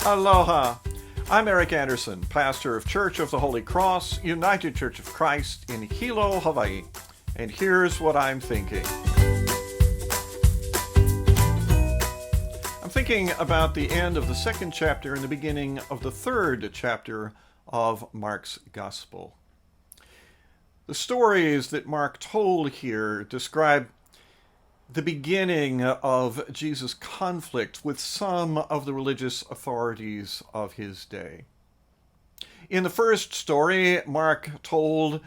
Aloha. I'm Eric Anderson, pastor of Church of the Holy Cross, United Church of Christ in Hilo, Hawaii. And here's what I'm thinking. I'm thinking about the end of the second chapter and the beginning of the third chapter of Mark's Gospel. The stories that Mark told here describe the beginning of Jesus' conflict with some of the religious authorities of his day. In the first story, Mark told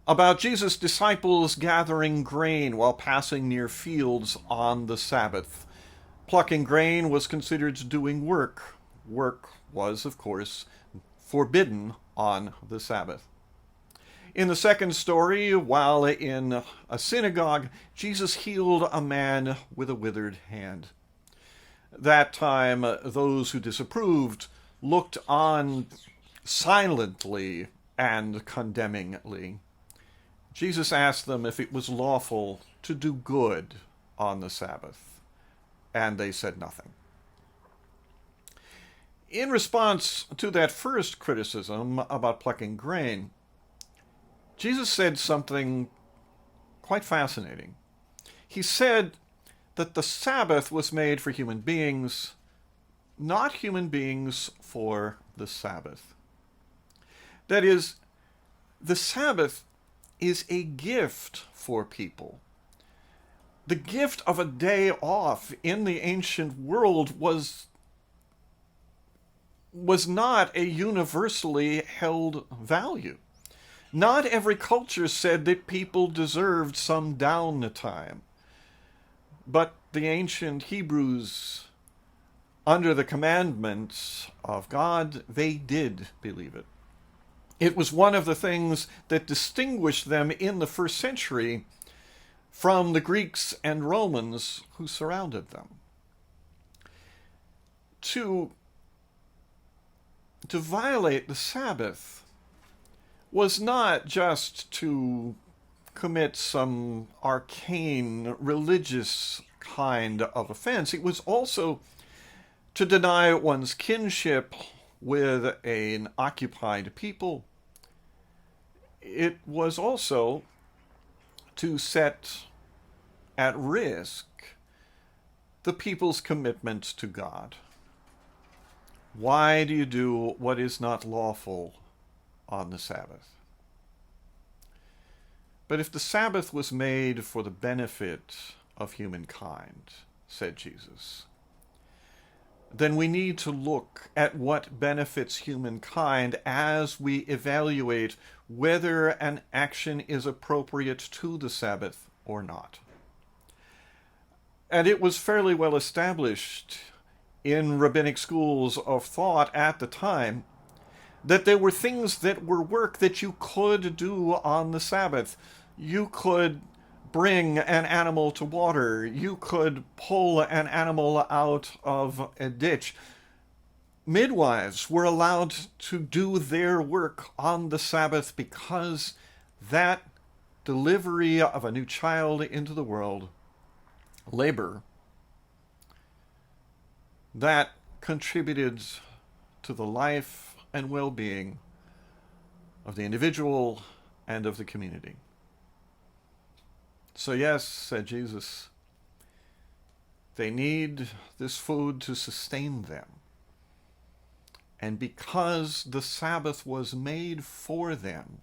about Jesus' disciples gathering grain while passing near fields on the Sabbath. Plucking grain was considered doing work. Work was, of course, forbidden on the Sabbath. In the second story, while in a synagogue, Jesus healed a man with a withered hand. That time, those who disapproved looked on silently and condemningly. Jesus asked them if it was lawful to do good on the Sabbath, and they said nothing. In response to that first criticism about plucking grain, Jesus said something quite fascinating. He said that the Sabbath was made for human beings, not human beings for the Sabbath. That is, the Sabbath is a gift for people. The gift of a day off in the ancient world was not a universally held value. Not every culture said that people deserved some downtime. But the ancient Hebrews, under the commandments of God, they did believe it. It was one of the things that distinguished them in the first century from the Greeks and Romans who surrounded them. To violate the Sabbath was not just to commit some arcane religious kind of offense. It was also to deny one's kinship with an occupied people. It was also to set at risk the people's commitment to God. Why do you do what is not lawful on the Sabbath? But if the Sabbath was made for the benefit of humankind, said Jesus, then we need to look at what benefits humankind as we evaluate whether an action is appropriate to the Sabbath or not. And it was fairly well established in rabbinic schools of thought at the time that there were things that were work that you could do on the Sabbath. You could bring an animal to water. You could pull an animal out of a ditch. Midwives were allowed to do their work on the Sabbath because that delivery of a new child into the world, labor, that contributed to the life and well-being of the individual and of the community. So yes, said Jesus, they need this food to sustain them. And because the Sabbath was made for them,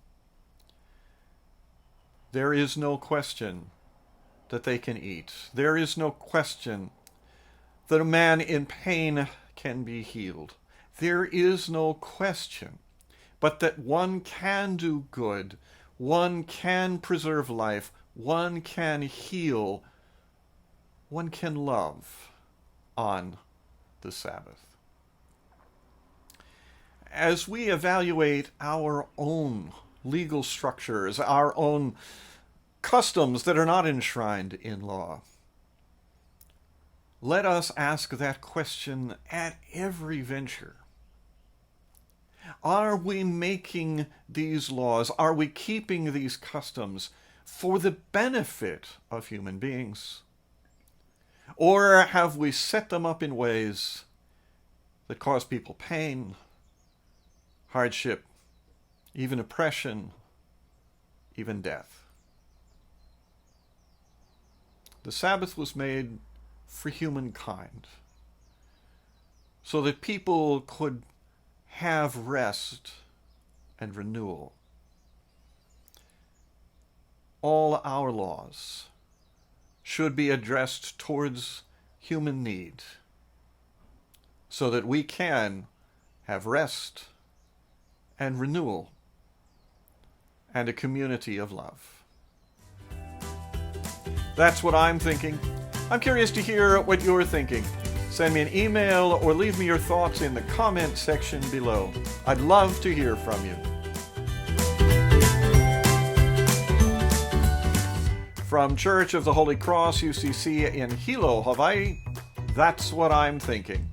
there is no question that they can eat. There is no question that a man in pain can be healed. There is no question but that one can do good, one can preserve life, one can heal, one can love on the Sabbath. As we evaluate our own legal structures, our own customs that are not enshrined in law, let us ask that question at every venture. Are we making these laws? Are we keeping these customs for the benefit of human beings? Or have we set them up in ways that cause people pain, hardship, even oppression, even death. The Sabbath was made for humankind, so that people could have rest and renewal. All our laws should be addressed towards human need, so that we can have rest and renewal and a community of love. That's what I'm thinking. I'm curious to hear what you're thinking. Send me an email or leave me your thoughts in the comment section below. I'd love to hear from you. From Church of the Holy Cross, UCC in Hilo, Hawaii, that's what I'm thinking.